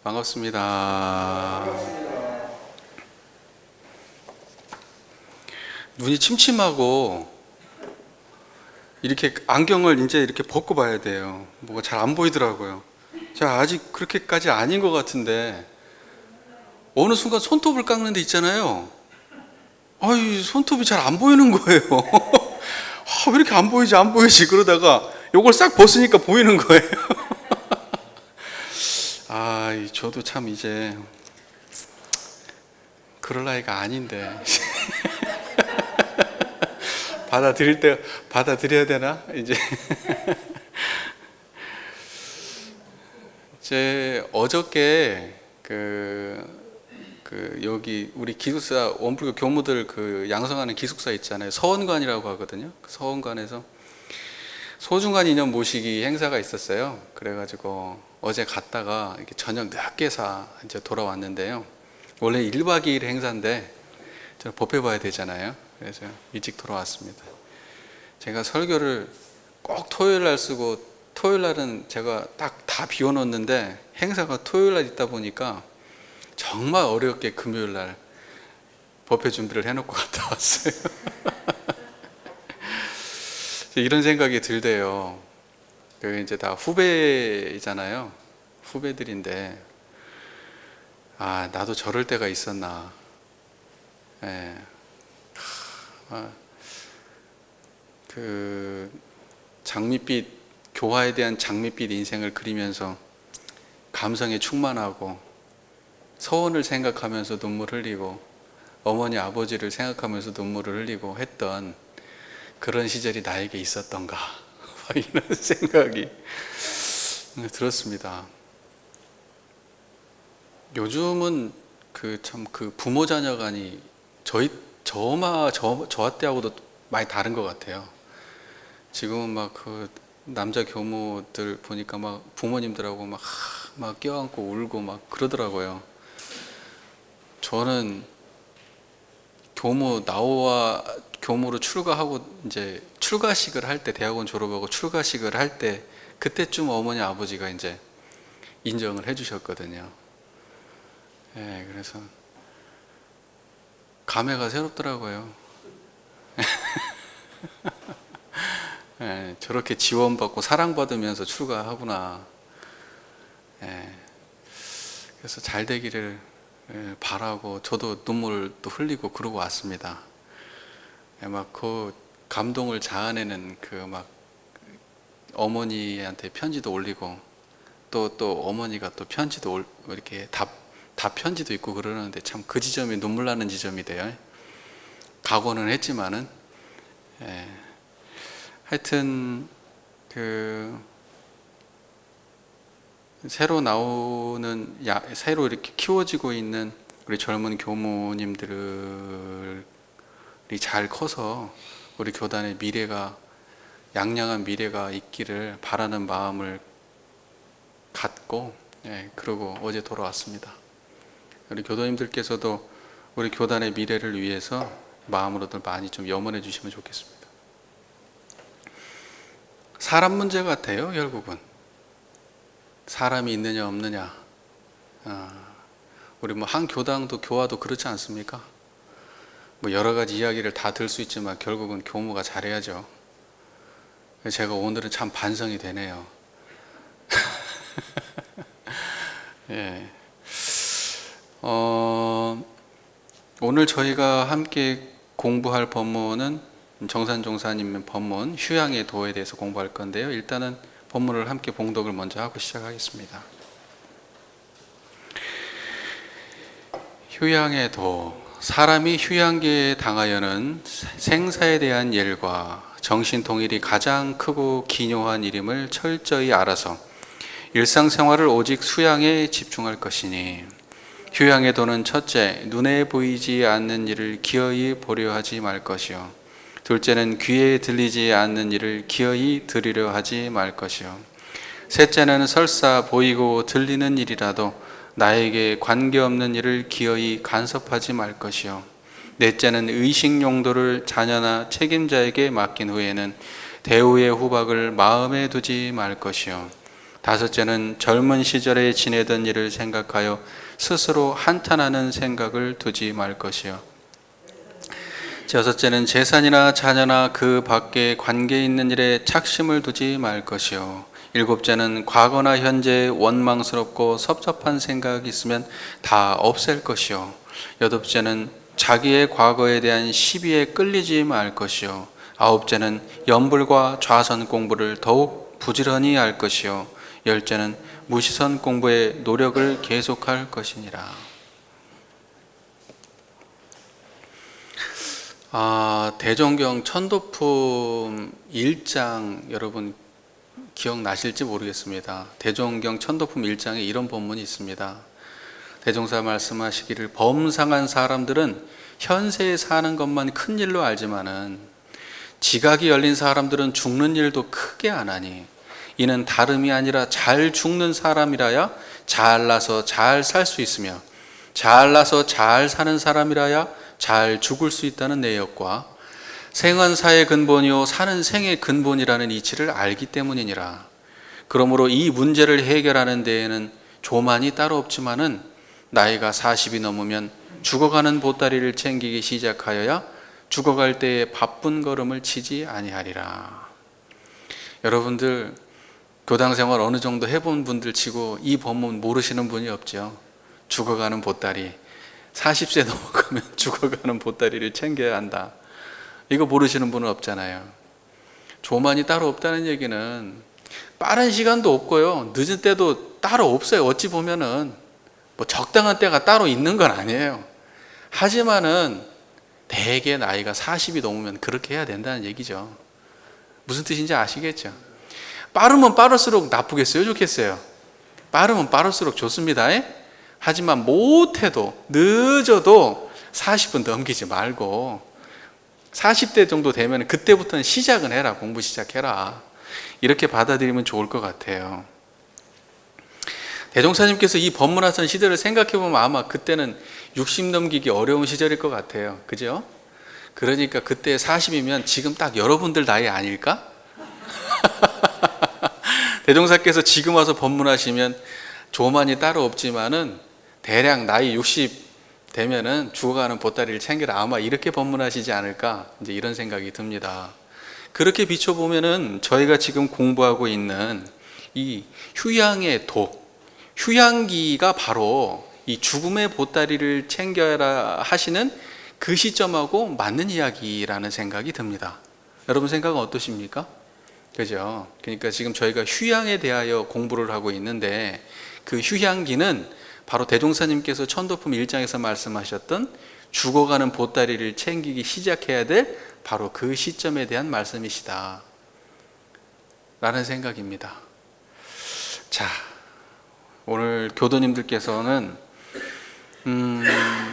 반갑습니다. 눈이 침침하고 이렇게 안경을 이제 이렇게 벗고 봐야 돼요. 뭐가 잘 안 보이더라고요. 제가 아직 그렇게까지 아닌 것 같은데 어느 순간 손톱을 깎는 데 있잖아요. 아이 손톱이 잘 안 보이는 거예요. 왜 이렇게 안 보이지 그러다가 요걸 싹 벗으니까 보이는 거예요. 저도 참 이제 그럴 나이가 아닌데 받아들여야 되나 이제. 제 어저께 여기 우리 기숙사 원불교 교무들 양성하는 기숙사 있잖아요. 서원관이라고 하거든요. 그 서원관에서 소중한 인연 모시기 행사가 있었어요. 그래가지고 어제 갔다가 이렇게 저녁 늦게 이제 돌아왔는데요. 원래 1박 2일 행사인데 저는 법회 봐야 되잖아요. 그래서 일찍 돌아왔습니다. 제가 설교를 꼭 토요일 날 쓰고 토요일 날은 제가 딱 다 비워놓는데 행사가 토요일 날 있다 보니까 정말 어렵게 금요일 날 법회 준비를 해놓고 갔다 왔어요. 이런 생각이 들대요. 이제 다 후배이잖아요. 후배들인데 나도 저럴 때가 있었나. 예. 장밋빛 교화에 대한 장밋빛 인생을 그리면서 감성에 충만하고 서원을 생각하면서 눈물 흘리고 어머니 아버지를 생각하면서 눈물을 흘리고 했던 그런 시절이 나에게 있었던가 이런 생각이 들었습니다. 요즘은 부모 자녀 간이 저와 때하고도 많이 다른 것 같아요. 지금은 남자 교무들 보니까 부모님들하고 막 껴안고 울고 막 그러더라고요. 저는 교무로 출가하고 이제 출가식을 할 때, 대학원 졸업하고 출가식을 할 때 그때쯤 어머니 아버지가 이제 인정을 해주셨거든요. 그래서 감회가 새롭더라고요. 저렇게 지원받고 사랑받으면서 출가하구나. 그래서 잘 되기를 바라고 저도 눈물도 흘리고 그러고 왔습니다. 그 감동을 자아내는 어머니한테 편지도 올리고 또 어머니가 또 편지도 이렇게 답 편지도 있고 그러는데 참 그 지점이 눈물 나는 지점이 돼요. 각오는 했지만은 하여튼 새로 이렇게 키워지고 있는 우리 젊은 교무님들이 잘 커서 우리 교단의 양양한 미래가 있기를 바라는 마음을 갖고 그러고 어제 돌아왔습니다. 우리 교도님들께서도 우리 교단의 미래를 위해서 마음으로들 많이 좀 염원해 주시면 좋겠습니다. 사람 문제 같아요. 결국은 사람이 있느냐 없느냐. 우리 한 교당도 교화도 그렇지 않습니까? 여러 가지 이야기를 다 들 수 있지만 결국은 교무가 잘해야죠. 제가 오늘은 참 반성이 되네요. 예. 오늘 저희가 함께 공부할 법문은 정산종사님 법문 휴양의 도에 대해서 공부할 건데요. 일단은 법문을 함께 봉독을 먼저 하고 시작하겠습니다. 휴양의 도. 사람이 휴양계에 당하여는 생사에 대한 일과 정신통일이 가장 크고 기묘한 일임을 철저히 알아서 일상생활을 오직 수양에 집중할 것이니, 휴양의 도는 첫째, 눈에 보이지 않는 일을 기어이 보려 하지 말 것이요, 둘째는 귀에 들리지 않는 일을 기어이 들으려 하지 말 것이요, 셋째는 설사 보이고 들리는 일이라도 나에게 관계없는 일을 기어이 간섭하지 말 것이요, 넷째는 의식 용도를 자녀나 책임자에게 맡긴 후에는 대우의 후박을 마음에 두지 말 것이요, 5째는 젊은 시절에 지내던 일을 생각하여 스스로 한탄하는 생각을 두지 말 것이요. 6째는 재산이나 자녀나 그 밖에 관계 있는 일에 착심을 두지 말 것이요. 7째는 과거나 현재에 원망스럽고 섭섭한 생각이 있으면 다 없앨 것이요. 8째는 자기의 과거에 대한 시비에 끌리지 말 것이요. 9째는 연불과 좌선 공부를 더욱 부지런히 할 것이요. 10째는 무시선 공부에 노력을 계속할 것이니라. 대종경 천도품 1장 여러분 기억나실지 모르겠습니다. 대종경 천도품 1장에 이런 본문이 있습니다. 대종사 말씀하시기를 범상한 사람들은 현세에 사는 것만 큰 일로 알지만은 지각이 열린 사람들은 죽는 일도 크게 안 하니 이는 다름이 아니라 잘 죽는 사람이라야 잘나서 잘 살 수 있으며 잘나서 잘 사는 사람이라야 잘 죽을 수 있다는 내역과 생은 사의 근본이요 사는 생의 근본이라는 이치를 알기 때문이니라. 그러므로 이 문제를 해결하는 데에는 조만이 따로 없지만은 나이가 40이 넘으면 죽어가는 보따리를 챙기기 시작하여야 죽어갈 때에 바쁜 걸음을 치지 아니하리라. 여러분들 교당 생활 어느 정도 해본 분들 치고 이 본문 모르시는 분이 없죠. 죽어가는 보따리, 40세 넘어가면 죽어가는 보따리를 챙겨야 한다. 이거 모르시는 분은 없잖아요. 조만이 따로 없다는 얘기는 빠른 시간도 없고요, 늦은 때도 따로 없어요. 어찌 보면은 뭐 적당한 때가 따로 있는 건 아니에요. 하지만은 대개 나이가 40이 넘으면 그렇게 해야 된다는 얘기죠. 무슨 뜻인지 아시겠죠? 빠르면 빠를수록 나쁘겠어요, 좋겠어요? 빠르면 빠를수록 좋습니다. 하지만 못해도 늦어도 40분 넘기지 말고 40대 정도 되면 그때부터는 시작은 해라. 공부 시작해라. 이렇게 받아들이면 좋을 것 같아요. 대종사님께서 이 법문하선 시대를 생각해보면 아마 그때는 60 넘기기 어려운 시절일 것 같아요. 그죠? 그러니까 그때 40이면 지금 딱 여러분들 나이 아닐까? 대종사께서 지금 와서 법문하시면 조만이 따로 없지만은 대략 나이 60 되면은 죽어가는 보따리를 챙기라. 아마 이렇게 법문하시지 않을까? 이제 이런 생각이 듭니다. 그렇게 비춰보면은 저희가 지금 공부하고 있는 이 휴양의 도, 휴양기가 바로 이 죽음의 보따리를 챙겨라 하시는 그 시점하고 맞는 이야기라는 생각이 듭니다. 여러분 생각은 어떠십니까? 그죠? 그러니까 지금 저희가 휴양에 대하여 공부를 하고 있는데 그 휴양기는 바로 대종사님께서 천도품 1장에서 말씀하셨던 죽어가는 보따리를 챙기기 시작해야 될 바로 그 시점에 대한 말씀이시다 라는 생각입니다. 자, 오늘 교도님들께서는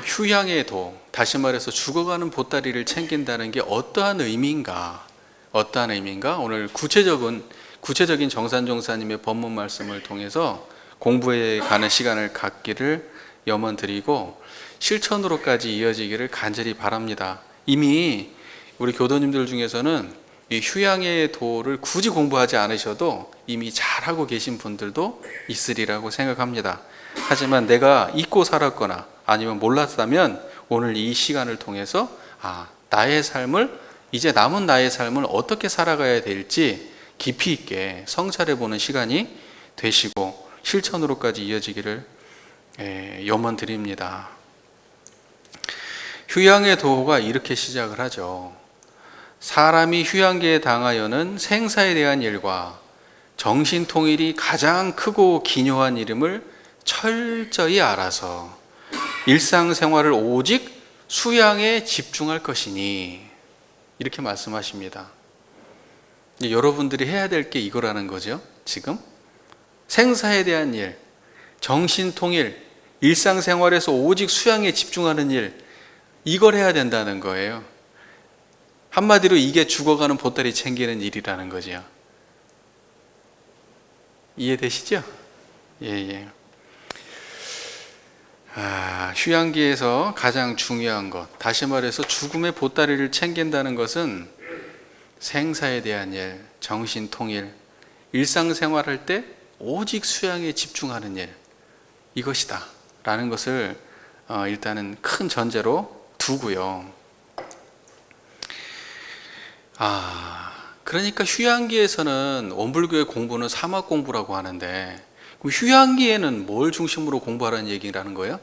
휴양의 도, 다시 말해서 죽어가는 보따리를 챙긴다는 게 어떠한 의미인가 오늘 구체적인 정산종사님의 법문 말씀을 통해서 공부에 가는 시간을 갖기를 염원드리고 실천으로까지 이어지기를 간절히 바랍니다. 이미 우리 교도님들 중에서는 이 휴양의 도를 굳이 공부하지 않으셔도 이미 잘하고 계신 분들도 있으리라고 생각합니다. 하지만 내가 잊고 살았거나 아니면 몰랐다면 오늘 이 시간을 통해서 이제 남은 나의 삶을 어떻게 살아가야 될지 깊이 있게 성찰해보는 시간이 되시고 실천으로까지 이어지기를 염원드립니다. 휴양의 도가 이렇게 시작을 하죠. 사람이 휴양기에 당하여는 생사에 대한 일과 정신통일이 가장 크고 기묘한 일임을 철저히 알아서 일상생활을 오직 수양에 집중할 것이니 이렇게 말씀하십니다. 여러분들이 해야 될 게 이거라는 거죠. 지금 생사에 대한 일, 정신통일, 일상생활에서 오직 수양에 집중하는 일, 이걸 해야 된다는 거예요. 한마디로 이게 죽어가는 보따리 챙기는 일이라는 거죠. 이해되시죠? 예. 휴양기에서 가장 중요한 것, 다시 말해서 죽음의 보따리를 챙긴다는 것은 생사에 대한 일, 정신통일, 일상생활할 때 오직 수양에 집중하는 일, 이것이다 라는 것을 일단은 큰 전제로 두고요. 그러니까 휴양기에서는 원불교의 공부는 사막 공부라고 하는데, 그럼 휴양기에는 뭘 중심으로 공부하라는 얘기라는 거예요?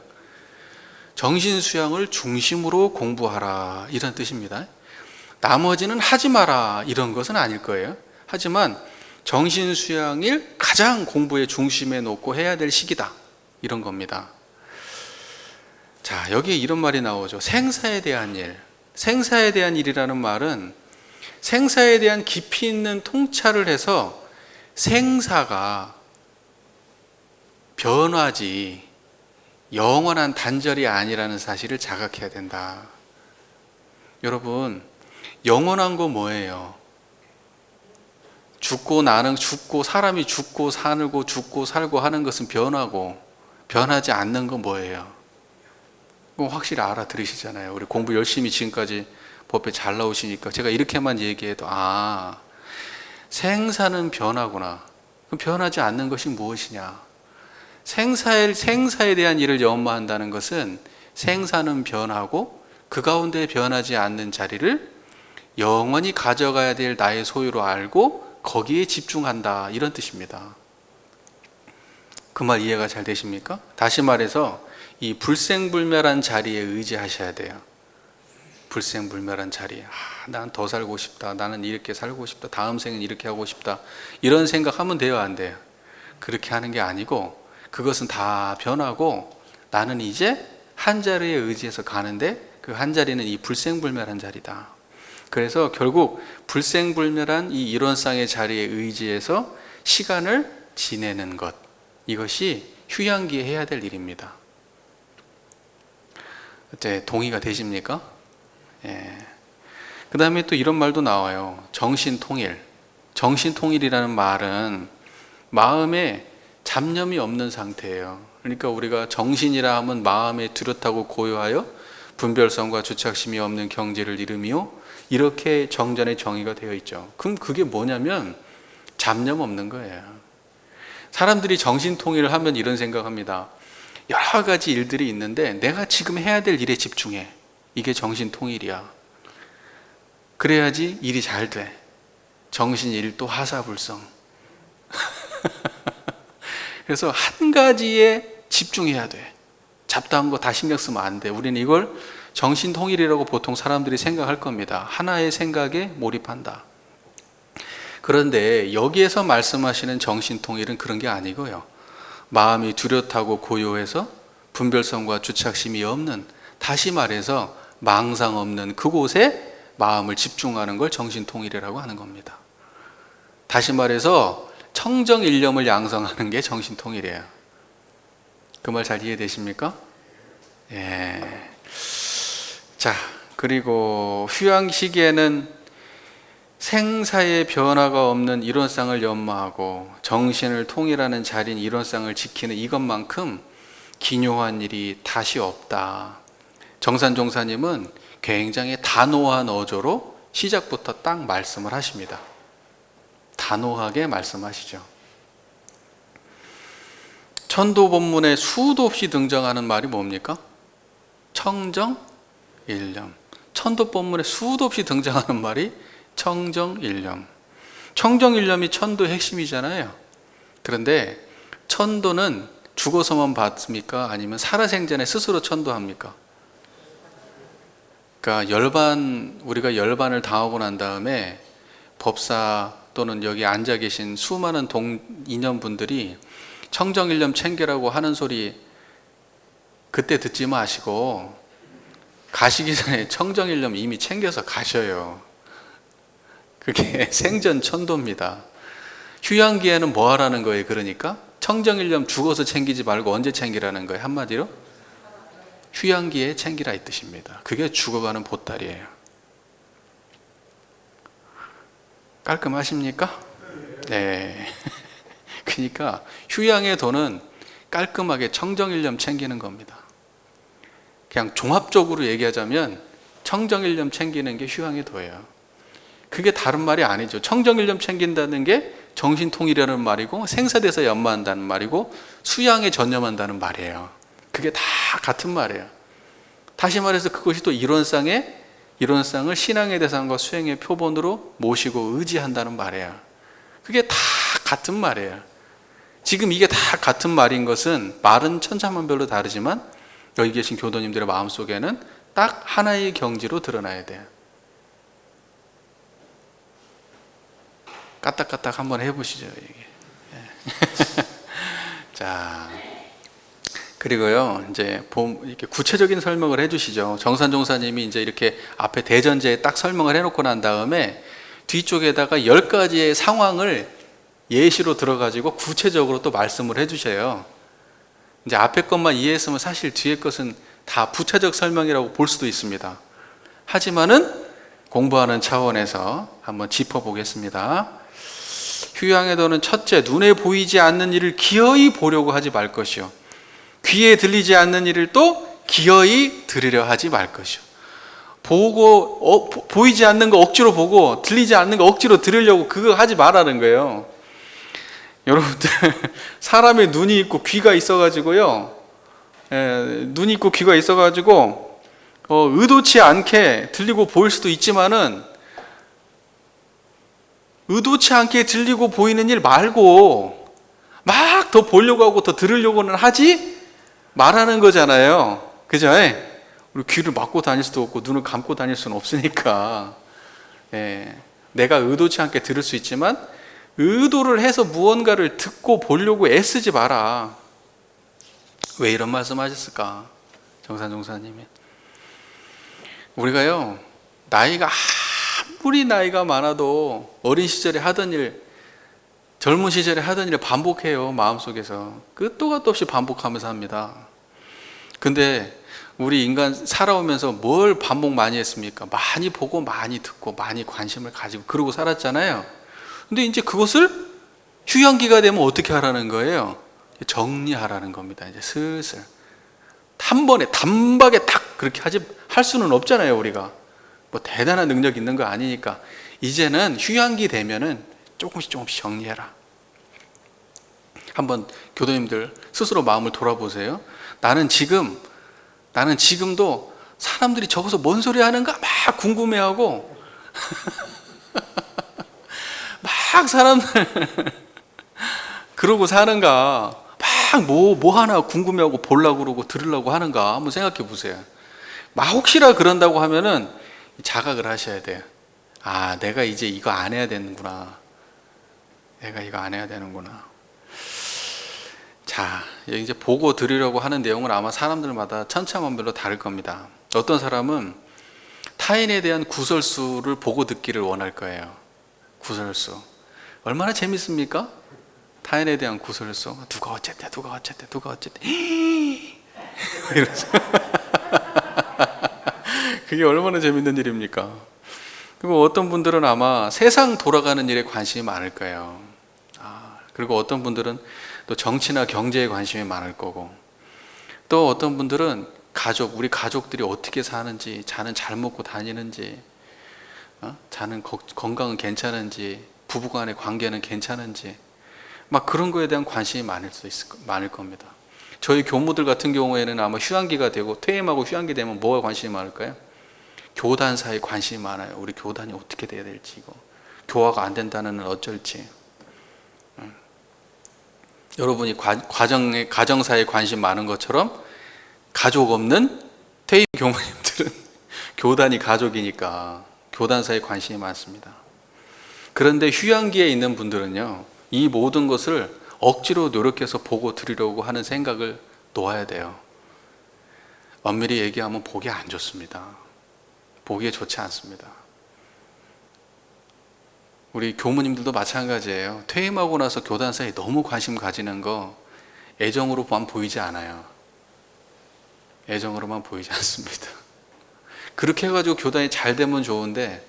정신 수양을 중심으로 공부하라, 이런 뜻입니다. 나머지는 하지 마라, 이런 것은 아닐 거예요. 하지만 정신 수양을 가장 공부의 중심에 놓고 해야 될 시기다, 이런 겁니다. 자, 여기에 이런 말이 나오죠. 생사에 대한 일. 생사에 대한 일이라는 말은 생사에 대한 깊이 있는 통찰을 해서 생사가 변화지 영원한 단절이 아니라는 사실을 자각해야 된다. 여러분, 영원한 거 뭐예요? 죽고 나는 죽고, 사람이 죽고 살고 죽고 살고 하는 것은 변하고, 변하지 않는 건 뭐예요? 그거 확실히 알아들으시잖아요. 우리 공부 열심히 지금까지 법에 잘 나오시니까 제가 이렇게만 얘기해도 생사는 변하구나. 그럼 변하지 않는 것이 무엇이냐? 생사에 대한 일을 연마한다는 것은 생사는 변하고 그 가운데 변하지 않는 자리를 영원히 가져가야 될 나의 소유로 알고 거기에 집중한다, 이런 뜻입니다. 그 말 이해가 잘 되십니까? 다시 말해서 이 불생불멸한 자리에 의지하셔야 돼요. 불생불멸한 자리. 난 더 살고 싶다. 나는 이렇게 살고 싶다. 다음 생은 이렇게 하고 싶다. 이런 생각하면 돼요, 안 돼요? 그렇게 하는 게 아니고, 그것은 다 변하고 나는 이제 한 자리에 의지해서 가는데, 그 한 자리는 이 불생불멸한 자리다. 그래서 결국 불생불멸한 이 일원상의 자리에 의지해서 시간을 지내는 것, 이것이 휴양기에 해야 될 일입니다. 어때, 동의가 되십니까? 예. 그 다음에 또 이런 말도 나와요. 정신통일. 정신통일이라는 말은 마음에 잡념이 없는 상태예요. 그러니까 우리가 정신이라 하면 마음에 뚜렷하고 고요하여 분별성과 주착심이 없는 경지를 이루며, 이렇게 정전의 정의가 되어 있죠. 그럼 그게 뭐냐면 잡념 없는 거예요. 사람들이 정신통일을 하면 이런 생각합니다. 여러 가지 일들이 있는데 내가 지금 해야 될 일에 집중해. 이게 정신통일이야. 그래야지 일이 잘 돼. 정신일도 하사불성. 그래서 한 가지에 집중해야 돼. 잡다한 거 다 신경 쓰면 안 돼. 우리는 이걸 정신통일이라고 보통 사람들이 생각할 겁니다. 하나의 생각에 몰입한다. 그런데 여기에서 말씀하시는 정신통일은 그런 게 아니고요. 마음이 뚜렷하고 고요해서 분별성과 주착심이 없는, 다시 말해서 망상 없는 그곳에 마음을 집중하는 걸 정신통일이라고 하는 겁니다. 다시 말해서 청정일념을 양성하는 게 정신통일이에요. 그 말 잘 이해되십니까? 예. 자, 그리고 휴양 시기에는 생사의 변화가 없는 일원상을 연마하고 정신을 통일하는 자리인 일원상을 지키는 이것만큼 기묘한 일이 다시 없다. 정산종사님은 굉장히 단호한 어조로 시작부터 딱 말씀을 하십니다. 단호하게 말씀하시죠. 천도 본문에 수도 없이 등장하는 말이 뭡니까? 청정일념. 천도 본문에 수도 없이 등장하는 말이 청정일념. 청정일념이 천도의 핵심이잖아요. 그런데 천도는 죽어서만 받습니까? 아니면 살아생전에 스스로 천도합니까? 그러니까 우리가 열반을 당하고 난 다음에 법사 또는 여기 앉아 계신 수많은 동인연분들이 청정일념 챙기라고 하는 소리 그때 듣지 마시고 가시기 전에 청정일념 이미 챙겨서 가셔요. 그게 생전 천도입니다. 휴양기에는 뭐 하라는 거예요? 그러니까 청정일념 죽어서 챙기지 말고 언제 챙기라는 거예요? 한마디로 휴양기에 챙기라 이 뜻입니다. 그게 죽어가는 보따리예요. 깔끔하십니까? 네. 그러니까 휴양의 도는 깔끔하게 청정일념 챙기는 겁니다. 그냥 종합적으로 얘기하자면 청정일념 챙기는 게 휴양의 도예요. 그게 다른 말이 아니죠. 청정일념 챙긴다는 게 정신통일이라는 말이고 생사대사에 연마한다는 말이고 수양에 전념한다는 말이에요. 그게 다 같은 말이에요. 다시 말해서 그것이 또 이론상을 신앙의 대상과 수행의 표본으로 모시고 의지한다는 말이에요. 그게 다 같은 말이에요. 지금 이게 다 같은 말인 것은 말은 천차만별로 다르지만 여기 계신 교도님들의 마음속에는 딱 하나의 경지로 드러나야 돼요. 까딱까딱 한번 해보시죠, 이게. 자, 그리고요, 이제 이렇게 구체적인 설명을 해주시죠. 정산 종사님이 이제 이렇게 앞에 대전제에 딱 설명을 해놓고 난 다음에 뒤쪽에다가 10가지의 상황을 예시로 들어가지고 구체적으로 또 말씀을 해주셔요. 이제 앞에 것만 이해했으면 사실 뒤에 것은 다 부차적 설명이라고 볼 수도 있습니다. 하지만은 공부하는 차원에서 한번 짚어보겠습니다. 휴양의 도는 첫째, 눈에 보이지 않는 일을 기어이 보려고 하지 말 것이요, 귀에 들리지 않는 일을 또 기어이 들으려 하지 말 것이요. 보이지 않는 거 억지로 보고 들리지 않는 거 억지로 들으려고 그거 하지 말라는 거예요. 여러분들 사람의 눈이 있고 귀가 있어가지고요, 눈이 있고 귀가 있어가지고 의도치 않게 들리고 보일 수도 있지만은 의도치 않게 들리고 보이는 일 말고 막 더 보려고 하고 더 들으려고는 하지 말하는 거잖아요. 그죠? 우리 귀를 막고 다닐 수도 없고 눈을 감고 다닐 수는 없으니까, 내가 의도치 않게 들을 수 있지만 의도를 해서 무언가를 듣고 보려고 애쓰지 마라. 왜 이런 말씀 하셨을까? 정산 종사님이. 우리가요, 아무리 나이가 많아도 어린 시절에 하던 일, 젊은 시절에 하던 일을 반복해요. 마음속에서 끝도 gat도 없이 반복하면서 합니다. 근데 우리 인간 살아오면서 뭘 반복 많이 했습니까? 많이 보고 많이 듣고 많이 관심을 가지고 그러고 살았잖아요. 근데 이제 그것을 휴양기가 되면 어떻게 하라는 거예요? 정리하라는 겁니다. 이제 슬슬 한 번에 단박에 딱 그렇게 할 수는 없잖아요. 우리가 뭐 대단한 능력 있는 거 아니니까 이제는 휴양기 되면은 조금씩 정리해라. 한번 교도님들 스스로 마음을 돌아보세요. 나는 지금도 사람들이 저기서 뭔 소리 하는가 막 궁금해하고 막 사람들 그러고 사는가, 막 뭐 하나 궁금해하고 보려고 그러고 들으려고 하는가 한번 생각해 보세요. 막 혹시나 그런다고 하면은 자각을 하셔야 돼요. 아, 내가 이제 이거 안 해야 되는구나. 자, 이제 보고 들으려고 하는 내용은 아마 사람들마다 천차만별로 다를 겁니다. 어떤 사람은 타인에 대한 구설수를 보고 듣기를 원할 거예요. 구설수. 얼마나 재밌습니까? 타인에 대한 구설수. 누가 어쨌대. 이러면서. 그게 얼마나 재밌는 일입니까? 그리고 어떤 분들은 아마 세상 돌아가는 일에 관심이 많을 거예요. 그리고 어떤 분들은 또 정치나 경제에 관심이 많을 거고, 또 어떤 분들은 우리 가족들이 어떻게 사는지, 자는 잘 먹고 다니는지, 자는 건강은 괜찮은지, 부부간의 관계는 괜찮은지, 막 그런 거에 대한 관심이 많을 겁니다. 저희 교무들 같은 경우에는 아마 휴양기가 되고 퇴임하고 휴양기 되면 뭐가 관심이 많을까요? 교단사에 관심이 많아요. 우리 교단이 어떻게 돼야 될지, 이거 교화가 안 된다는 어쩔지. 여러분이 가정사에 관심 많은 것처럼 가족 없는 퇴임 교무님들은 교단이 가족이니까 교단사에 관심이 많습니다. 그런데 휴양기에 있는 분들은요, 이 모든 것을 억지로 노력해서 보고 들으려고 하는 생각을 놓아야 돼요. 엄밀히 얘기하면 보기 안 좋습니다. 보기에 좋지 않습니다. 우리 교무님들도 마찬가지예요. 퇴임하고 나서 교단사에 너무 관심 가지는 거 애정으로만 보이지 않아요. 애정으로만 보이지 않습니다. 그렇게 해가지고 교단이 잘 되면 좋은데,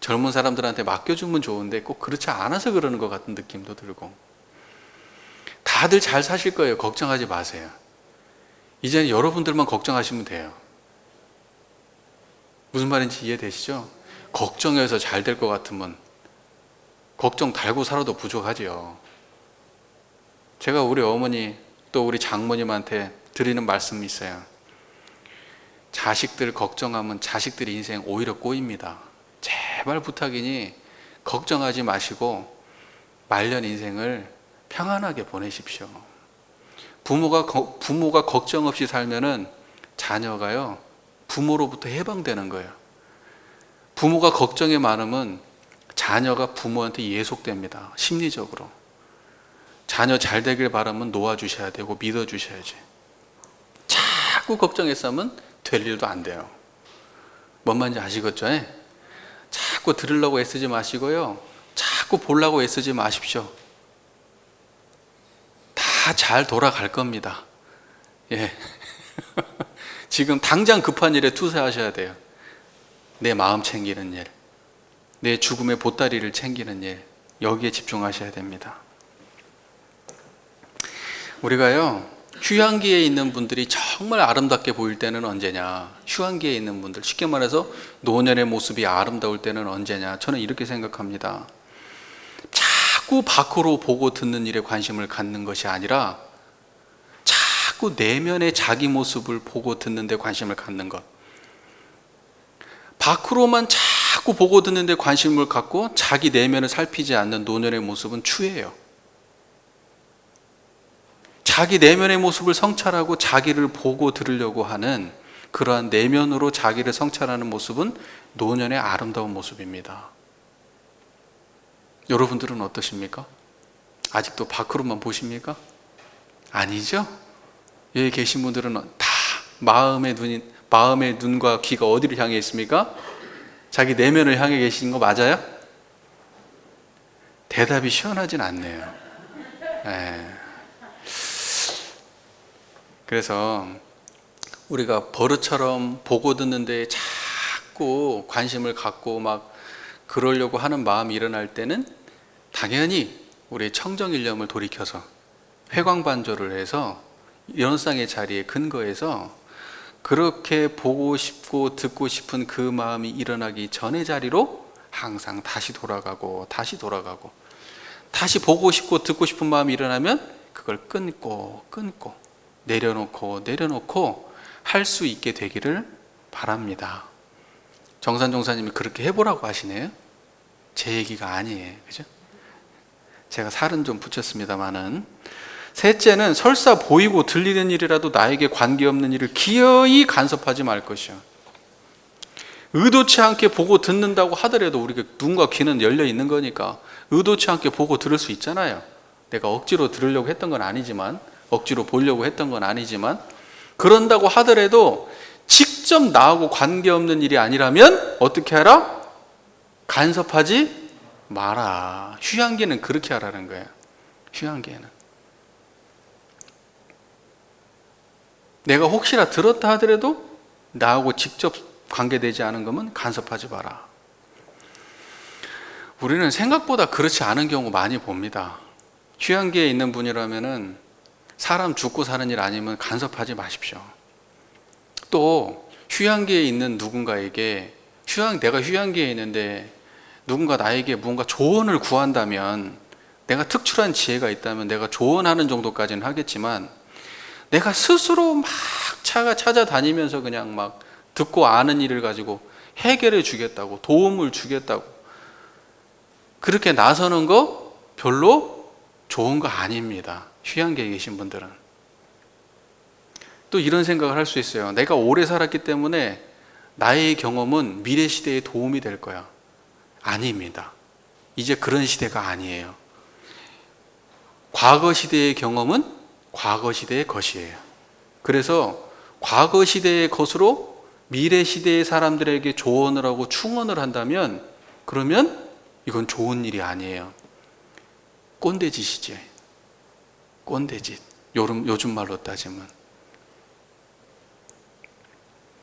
젊은 사람들한테 맡겨주면 좋은데 꼭 그렇지 않아서 그러는 것 같은 느낌도 들고. 다들 잘 사실 거예요. 걱정하지 마세요. 이제는 여러분들만 걱정하시면 돼요. 무슨 말인지 이해되시죠? 걱정해서 잘 될 것 같으면 걱정 달고 살아도 부족하지요. 제가 우리 어머니 또 우리 장모님한테 드리는 말씀이 있어요. 자식들 걱정하면 자식들 인생 오히려 꼬입니다. 제발 부탁이니 걱정하지 마시고 말년 인생을 평안하게 보내십시오. 부모가 걱정 없이 살면은 자녀가요 부모로부터 해방되는 거예요. 부모가 걱정이 많으면 자녀가 부모한테 예속됩니다. 심리적으로. 자녀 잘 되길 바라면 놓아주셔야 되고 믿어주셔야지. 자꾸 걱정했으면 될 일도 안 돼요. 뭔 말인지 아시겠죠? 자꾸 들으려고 애쓰지 마시고요, 자꾸 보려고 애쓰지 마십시오. 다 잘 돌아갈 겁니다. 예. 지금 당장 급한 일에 투자하셔야 돼요. 내 마음 챙기는 일, 내 죽음의 보따리를 챙기는 일, 여기에 집중하셔야 됩니다. 우리가요 휴양기에 있는 분들이 정말 아름답게 보일 때는 언제냐? 휴양기에 있는 분들, 쉽게 말해서 노년의 모습이 아름다울 때는 언제냐? 저는 이렇게 생각합니다. 자꾸 밖으로 보고 듣는 일에 관심을 갖는 것이 아니라 자꾸 내면의 자기 모습을 보고 듣는 데 관심을 갖는 것. 밖으로만 자꾸 보고 듣는 데 관심을 갖고 자기 내면을 살피지 않는 노년의 모습은 추해요. 자기 내면의 모습을 성찰하고 자기를 보고 들으려고 하는 그러한 내면으로 자기를 성찰하는 모습은 노년의 아름다운 모습입니다. 여러분들은 어떠십니까? 아직도 밖으로만 보십니까? 아니죠? 여기 계신 분들은 다 마음의 눈과 귀가 어디를 향해 있습니까? 자기 내면을 향해 계신 거 맞아요? 대답이 시원하진 않네요. 그래서 우리가 버릇처럼 보고 듣는데 자꾸 관심을 갖고 막 그러려고 하는 마음이 일어날 때는 당연히 우리의 청정일념을 돌이켜서 회광반조를 해서 연상의 자리에 근거해서 그렇게 보고 싶고 듣고 싶은 그 마음이 일어나기 전의 자리로 항상 다시 돌아가고 다시 보고 싶고 듣고 싶은 마음이 일어나면 그걸 끊고 내려놓고 할 수 있게 되기를 바랍니다. 정산 종사님이 그렇게 해보라고 하시네요. 제 얘기가 아니에요. 그죠? 제가 살은 좀 붙였습니다만은. 셋째는 설사 보이고 들리는 일이라도 나에게 관계없는 일을 기어이 간섭하지 말 것이요. 의도치 않게 보고 듣는다고 하더라도 우리가 눈과 귀는 열려 있는 거니까 의도치 않게 보고 들을 수 있잖아요. 내가 억지로 들으려고 했던 건 아니지만, 억지로 보려고 했던 건 아니지만, 그런다고 하더라도 직접 나하고 관계없는 일이 아니라면 어떻게 하라? 간섭하지 마라. 휴양기는 그렇게 하라는 거예요. 휴양기에는 내가 혹시나 들었다 하더라도 나하고 직접 관계되지 않은 거면 간섭하지 마라. 우리는 생각보다 그렇지 않은 경우 많이 봅니다. 휴양기에 있는 분이라면은 사람 죽고 사는 일 아니면 간섭하지 마십시오. 또 휴양기에 있는 누군가에게 내가 휴양기에 있는데 누군가 나에게 뭔가 조언을 구한다면, 내가 특출한 지혜가 있다면 내가 조언하는 정도까지는 하겠지만, 내가 스스로 막 찾아다니면서 그냥 막 듣고 아는 일을 가지고 해결해 주겠다고, 도움을 주겠다고 그렇게 나서는 거 별로 좋은 거 아닙니다. 휴양지에 계신 분들은. 또 이런 생각을 할 수 있어요. 내가 오래 살았기 때문에 나의 경험은 미래 시대에 도움이 될 거야. 아닙니다. 이제 그런 시대가 아니에요. 과거 시대의 경험은 과거 시대의 것이에요. 그래서 과거 시대의 것으로 미래 시대의 사람들에게 조언을 하고 충언을 한다면, 그러면 이건 좋은 일이 아니에요. 꼰대짓이지. 꼰대짓. 요즘 말로 따지면.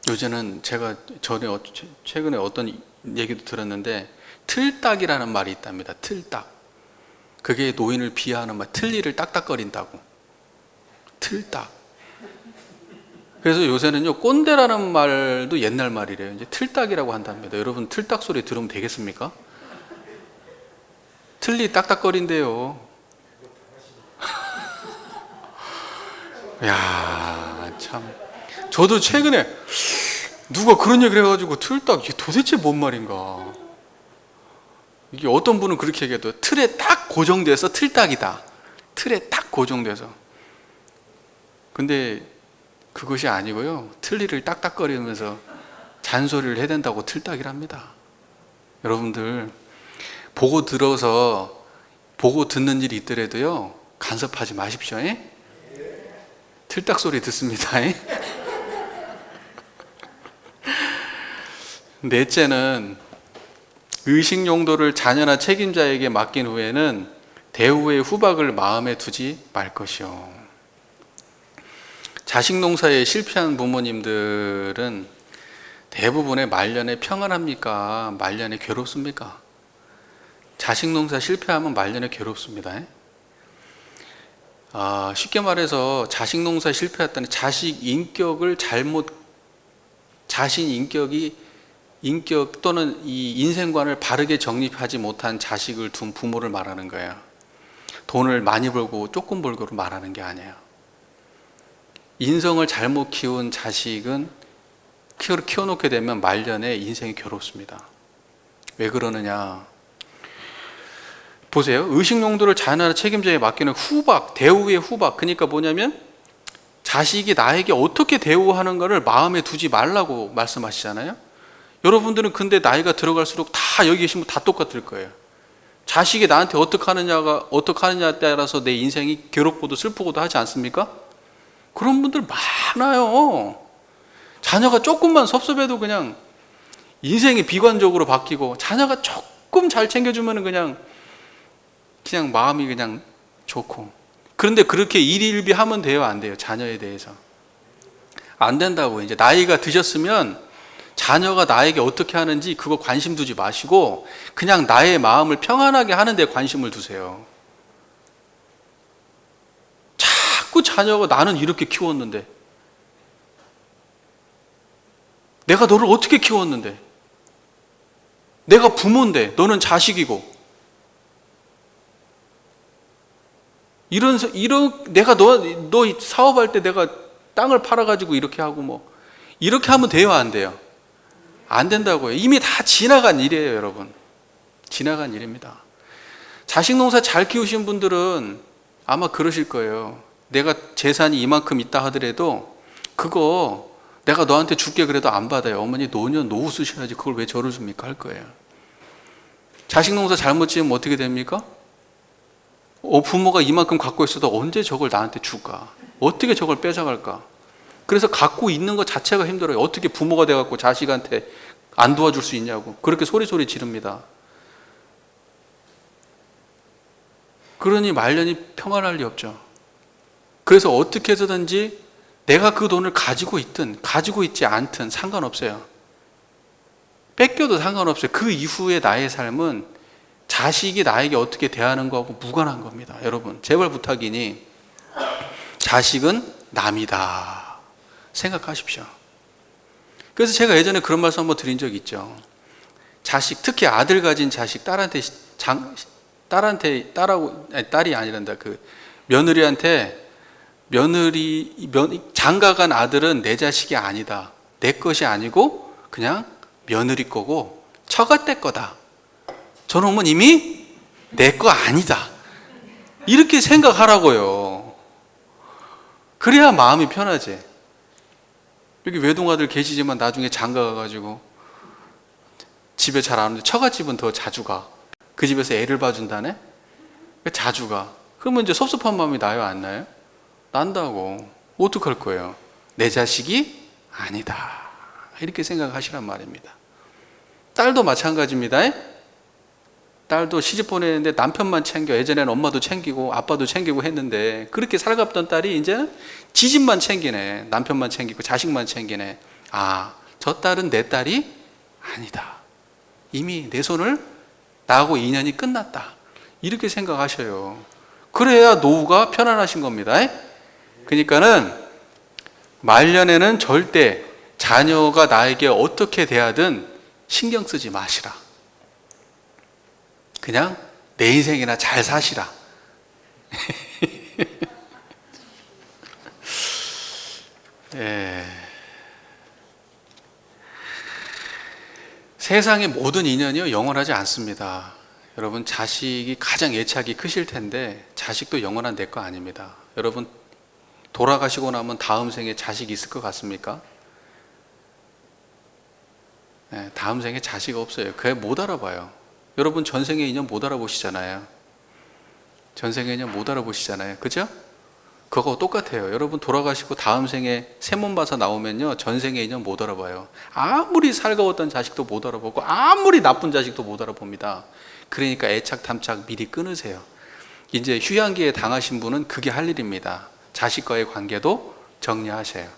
요새는 제가 최근에 어떤 얘기도 들었는데, 틀딱이라는 말이 있답니다. 틀딱. 그게 노인을 비하하는 말, 틀니를 딱딱거린다고. 틀딱. 그래서 요새는요, 꼰대라는 말도 옛날 말이래요. 이제 틀딱이라고 한답니다. 여러분, 틀딱 소리 들으면 되겠습니까? 틀니 딱딱거린대요. 야, 참. 저도 최근에 누가 그런 얘기를 해가지고 틀딱 이게 도대체 뭔 말인가. 이게 어떤 분은 그렇게 얘기해도 틀에 딱 고정돼서 틀딱이다. 틀에 딱 고정돼서. 근데 그것이 아니고요. 틀니를 딱딱거리면서 잔소리를 해야 된다고 틀딱이랍니다. 여러분들 보고 들어서 보고 듣는 일이 있더라도요. 간섭하지 마십시오. 틀딱 소리 듣습니다. 넷째는 의식 용도를 자녀나 책임자에게 맡긴 후에는 대우의 후박을 마음에 두지 말 것이요. 자식 농사에 실패한 부모님들은 대부분의 말년에 평안합니까? 말년에 괴롭습니까? 자식 농사 실패하면 말년에 괴롭습니다. 쉽게 말해서 자식 농사 실패했다는 자식 인격을 자신 인격 또는 이 인생관을 바르게 정립하지 못한 자식을 둔 부모를 말하는 거예요. 돈을 많이 벌고 조금 벌고로 말하는 게 아니에요. 인성을 잘못 키운 자식은 키워놓게 되면 말년에 인생이 괴롭습니다. 왜 그러느냐? 보세요. 의식 용도를 자녀나 책임자에 맡기는 후박, 대우의 후박. 그러니까 뭐냐면 자식이 나에게 어떻게 대우하는가를 마음에 두지 말라고 말씀하시잖아요. 여러분들은 근데 나이가 들어갈수록 다 여기 계신 분 다 똑같을 거예요. 자식이 나한테 어떻게 하느냐에 따라서 내 인생이 괴롭고도 슬프고도 하지 않습니까? 그런 분들 많아요. 자녀가 조금만 섭섭해도 그냥 인생이 비관적으로 바뀌고, 자녀가 조금 잘 챙겨주면 그냥 마음이 그냥 좋고. 그런데 그렇게 일일비 하면 돼요, 안 돼요? 자녀에 대해서 안 된다고. 이제 나이가 드셨으면 자녀가 나에게 어떻게 하는지 그거 관심 두지 마시고 그냥 나의 마음을 평안하게 하는 데 관심을 두세요. 자꾸 자녀가 나는 이렇게 키웠는데, 내가 너를 어떻게 키웠는데, 내가 부모인데 너는 자식이고, 내가 너 사업할 때 내가 땅을 팔아가지고 이렇게 하고 이렇게 하면 돼요, 안 돼요? 안 된다고요. 이미 다 지나간 일이에요, 여러분. 지나간 일입니다. 자식 농사 잘 키우신 분들은 아마 그러실 거예요. 내가 재산이 이만큼 있다 하더라도 그거 내가 너한테 줄게 그래도 안 받아요. 어머니 노년 노후 쓰셔야지 그걸 왜 저를 줍니까? 할 거예요. 자식 농사 잘못 지으면 어떻게 됩니까? 부모가 이만큼 갖고 있어도 언제 저걸 나한테 줄까? 어떻게 저걸 뺏어갈까? 그래서 갖고 있는 것 자체가 힘들어요. 어떻게 부모가 돼갖고 자식한테 안 도와줄 수 있냐고 그렇게 소리 지릅니다. 그러니 말년이 평안할 리 없죠. 그래서 어떻게 해서든지 내가 그 돈을 가지고 있든 가지고 있지 않든 상관없어요. 뺏겨도 상관없어요. 그 이후에 나의 삶은 자식이 나에게 어떻게 대하는 거하고 무관한 겁니다. 여러분 제발 부탁이니 자식은 남이다 생각하십시오. 그래서 제가 예전에 그런 말씀 한번 드린 적이 있죠. 자식, 특히 아들 가진 자식, 딸이 아니란다. 며느리한테 장가간 아들은 내 자식이 아니다. 내 것이 아니고 그냥 며느리 거고 처갓대 거다. 저놈은 이미 내 거 아니다. 이렇게 생각하라고요. 그래야 마음이 편하지. 여기 외동아들 계시지만 나중에 장가 가가지고 집에 잘 안 오는데 처갓집은 더 자주 가. 그 집에서 애를 봐준다네? 자주 가. 그러면 이제 섭섭한 마음이 나요, 안 나요? 난다고. 어떡할 거예요? 내 자식이 아니다. 이렇게 생각하시란 말입니다. 딸도 마찬가지입니다. 딸도 시집 보내는데 남편만 챙겨. 예전에는 엄마도 챙기고 아빠도 챙기고 했는데 그렇게 살갑던 딸이 이제는 지 집만 챙기네. 남편만 챙기고 자식만 챙기네. 저 딸은 내 딸이 아니다. 이미 내 손을 나하고 인연이 끝났다. 이렇게 생각하셔요. 그래야 노후가 편안하신 겁니다. 그러니까는 말년에는 절대 자녀가 나에게 어떻게 대하든 신경 쓰지 마시라. 그냥 내 인생이나 잘 사시라. 예. 세상의 모든 인연이요 영원하지 않습니다. 여러분, 자식이 가장 애착이 크실 텐데 자식도 영원한 내 거 아닙니다. 여러분, 돌아가시고 나면 다음 생에 자식 있을 것 같습니까? 네, 다음 생에 자식 없어요. 그게 못 알아봐요. 여러분, 전생의 인연 못 알아보시잖아요. 전생의 인연 못 알아보시잖아요. 그죠? 그거 똑같아요. 여러분, 돌아가시고 다음 생에 세몸 봐서 나오면요 전생의 인연 못 알아봐요. 아무리 살가웠던 자식도 못 알아보고 아무리 나쁜 자식도 못 알아봅니다. 그러니까 애착 탐착 미리 끊으세요. 이제 휴양기에 당하신 분은 그게 할 일입니다. 자식과의 관계도 정리하셔요.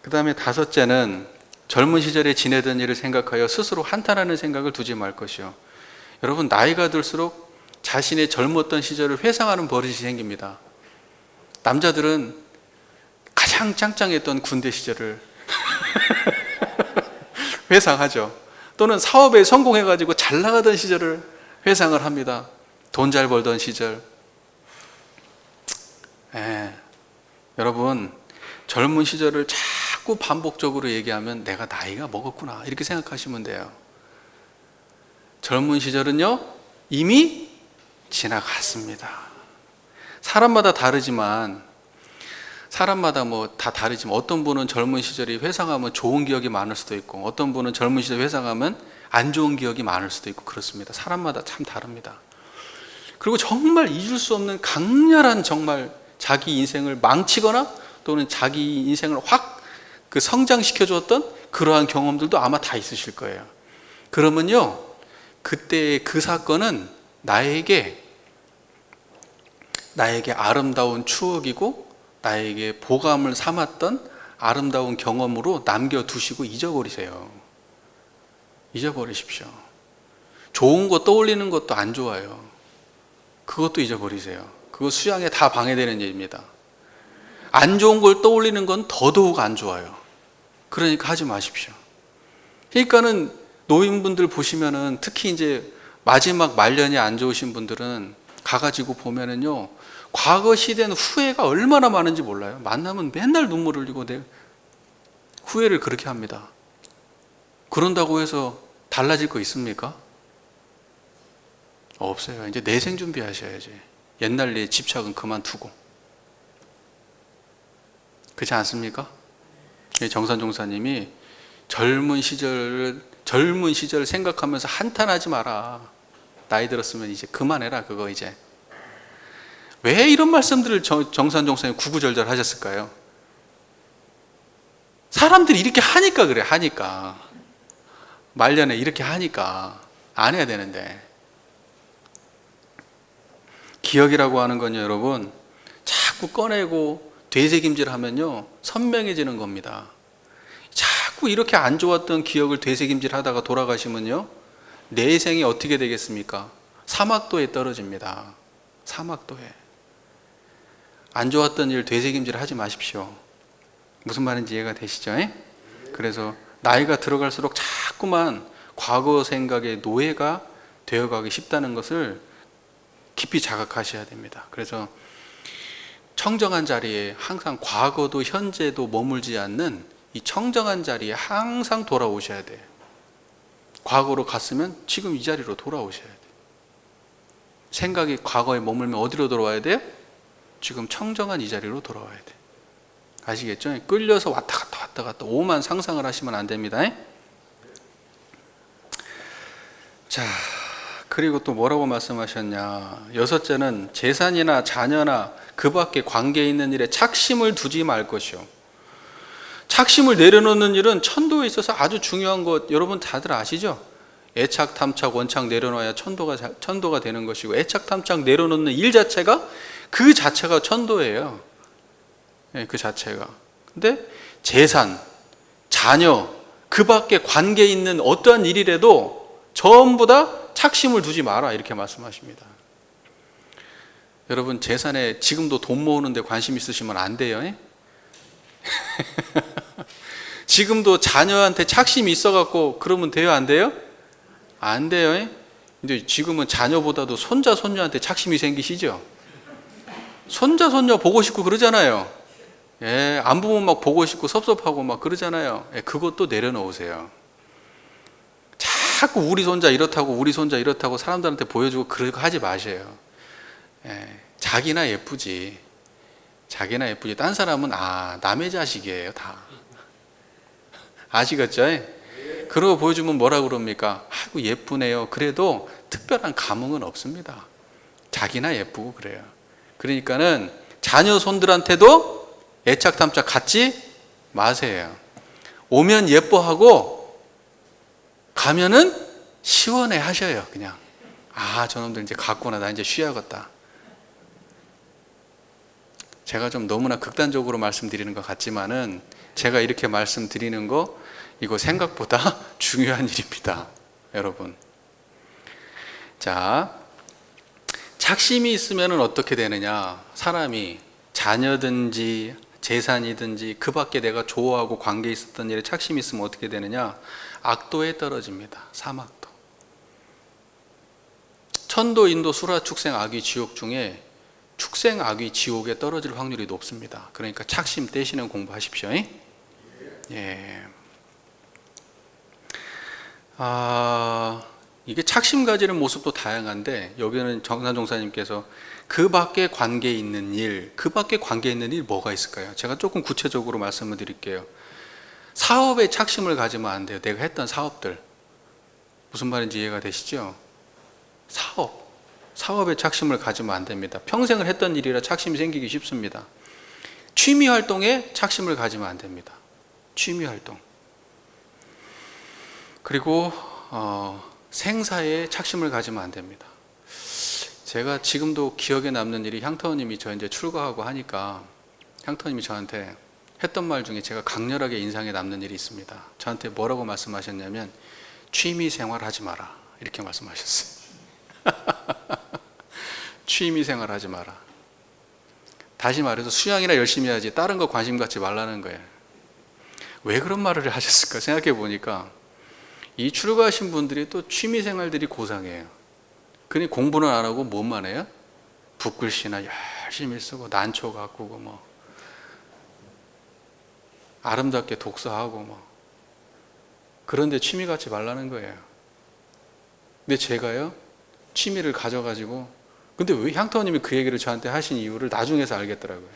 그 다음에 다섯째는 젊은 시절에 지내던 일을 생각하여 스스로 한탄하는 생각을 두지 말 것이요. 여러분, 나이가 들수록 자신의 젊었던 시절을 회상하는 버릇이 생깁니다. 남자들은 가장 짱짱했던 군대 시절을 회상하죠. 또는 사업에 성공해가지고 잘 나가던 시절을 회상을 합니다. 돈 잘 벌던 시절. 여러분, 젊은 시절을 자꾸 반복적으로 얘기하면 내가 나이가 먹었구나 이렇게 생각하시면 돼요. 젊은 시절은요 이미 지나갔습니다. 사람마다 다르지만 다 다르지만 어떤 분은 젊은 시절이 회상하면 좋은 기억이 많을 수도 있고 어떤 분은 젊은 시절 회상하면 안 좋은 기억이 많을 수도 있고 그렇습니다. 사람마다 참 다릅니다. 그리고 정말 잊을 수 없는 강렬한 정말 자기 인생을 망치거나 또는 자기 인생을 확 성장시켜 주었던 그러한 경험들도 아마 다 있으실 거예요. 그러면요 그때 그 사건은 나에게 아름다운 추억이고 나에게 보감을 삼았던 아름다운 경험으로 남겨두시고 잊어버리세요. 잊어버리십시오. 좋은 거 떠올리는 것도 안 좋아요. 그것도 잊어버리세요. 그거 수양에 다 방해되는 일입니다. 안 좋은 걸 떠올리는 건 더더욱 안 좋아요. 그러니까 하지 마십시오. 그러니까는 노인분들 보시면은 특히 이제 마지막 말년이 안 좋으신 분들은 가가지고 보면은요 과거 시대는 후회가 얼마나 많은지 몰라요. 만나면 맨날 눈물 흘리고 후회를 그렇게 합니다. 그런다고 해서 달라질 거 있습니까? 없어요. 이제 내생 준비하셔야지. 옛날 일 집착은 그만두고. 그렇지 않습니까? 정산 종사님이 젊은 시절 생각하면서 한탄하지 마라. 나이 들었으면 이제 그만해라. 그거 이제. 왜 이런 말씀들을 정산 종사님 구구절절 하셨을까요? 사람들이 이렇게 하니까 그래. 하니까. 말년에 이렇게 하니까 안 해야 되는데. 기억이라고 하는 건요 여러분 자꾸 꺼내고 되새김질 하면요 선명해지는 겁니다. 자꾸 이렇게 안 좋았던 기억을 되새김질 하다가 돌아가시면요 내생이 어떻게 되겠습니까? 사막도에 떨어집니다. 사막도에. 안 좋았던 일 되새김질 하지 마십시오. 무슨 말인지 이해가 되시죠? 그래서 나이가 들어갈수록 자꾸만 과거 생각의 노예가 되어가기 쉽다는 것을 깊이 자각하셔야 됩니다. 그래서 청정한 자리에 항상 과거도 현재도 머물지 않는 이 청정한 자리에 항상 돌아오셔야 돼요. 과거로 갔으면 지금 이 자리로 돌아오셔야 돼요. 생각이 과거에 머물면 어디로 돌아와야 돼요? 지금 청정한 이 자리로 돌아와야 돼요. 아시겠죠? 끌려서 왔다 갔다 오만 상상을 하시면 안 됩니다. 자, 그리고 또 뭐라고 말씀하셨냐? 여섯째는 재산이나 자녀나 그 밖에 관계 있는 일에 착심을 두지 말 것이요. 착심을 내려놓는 일은 천도에 있어서 아주 중요한 것 여러분 다들 아시죠? 애착, 탐착, 원착 내려놔야 천도가 되는 것이고 애착, 탐착 내려놓는 일 자체가 그 자체가 천도예요. 그 자체가. 근데 재산, 자녀, 그 밖에 관계 있는 어떠한 일이라도 전부 다 착심을 두지 마라 이렇게 말씀하십니다. 여러분 재산에 지금도 돈 모으는데 관심 있으시면 안 돼요. 지금도 자녀한테 착심이 있어갖고 그러면 돼요 안 돼요? 안 돼요. 근데 지금은 자녀보다도 손자, 손녀한테 착심이 생기시죠? 손자, 손녀 보고 싶고 그러잖아요. 예, 안 보면 막 보고 싶고 섭섭하고 막 그러잖아요. 예, 그것도 내려놓으세요. 자꾸 우리 손자 이렇다고 우리 손자 이렇다고 사람들한테 보여주고 그러고 하지 마세요. 예, 자기나 예쁘지. 자기나 예쁘지. 딴 사람은 남의 자식이에요 다. 아시겠죠? 그러고 보여주면 뭐라 그럽니까? 아이고 예쁘네요. 그래도 특별한 감흥은 없습니다. 자기나 예쁘고 그래요. 그러니까는 자녀 손들한테도 애착탐착 갖지 마세요. 오면 예뻐하고 가면은 시원해 하셔요. 그냥 저놈들 이제 갔구나. 나 이제 쉬어야겠다. 제가 좀 너무나 극단적으로 말씀드리는 것 같지만은 제가 이렇게 말씀드리는 거 이거 생각보다 중요한 일입니다. 여러분. 자, 착심이 있으면 어떻게 되느냐? 사람이 자녀든지 재산이든지 그 밖에 내가 좋아하고 관계 있었던 일에 착심이 있으면 어떻게 되느냐? 악도에 떨어집니다. 사막도. 천도, 인도, 수라, 축생, 악귀, 지옥 중에 축생, 악귀, 지옥에 떨어질 확률이 높습니다. 그러니까 착심 떼시는 공부하십시오. 예. 이게 착심 가지는 모습도 다양한데 여기는 정산종사님께서 그 밖에 관계 있는 일, 그 밖에 관계 있는 일 뭐가 있을까요? 제가 조금 구체적으로 말씀을 드릴게요. 사업에 착심을 가지면 안 돼요. 내가 했던 사업들. 무슨 말인지 이해가 되시죠? 사업에 착심을 가지면 안 됩니다. 평생을 했던 일이라 착심이 생기기 쉽습니다. 취미 활동에 착심을 가지면 안 됩니다. 취미 활동. 그리고 생사에 착심을 가지면 안 됩니다. 제가 지금도 기억에 남는 일이 향터님이 저 이제 출가하고 하니까 향터님이 저한테 했던 말 중에 제가 강렬하게 인상에 남는 일이 있습니다. 저한테 뭐라고 말씀하셨냐면 취미 생활 하지 마라 이렇게 말씀하셨어요. 취미 생활 하지 마라. 다시 말해서 수양이나 열심히 하지 다른 거 관심 갖지 말라는 거예요. 왜 그런 말을 하셨을까 생각해 보니까 이 출가하신 분들이 또 취미 생활들이 고상해요. 그러니 공부는 안 하고 뭐만 해요? 붓글씨나 열심히 쓰고 난초 가꾸고 뭐 아름답게 독서하고 뭐 그런데 취미 갖지 말라는 거예요. 근데 제가요 취미를 가져가지고 근데 왜 향터님이 그 얘기를 저한테 하신 이유를 나중에서 알겠더라고요.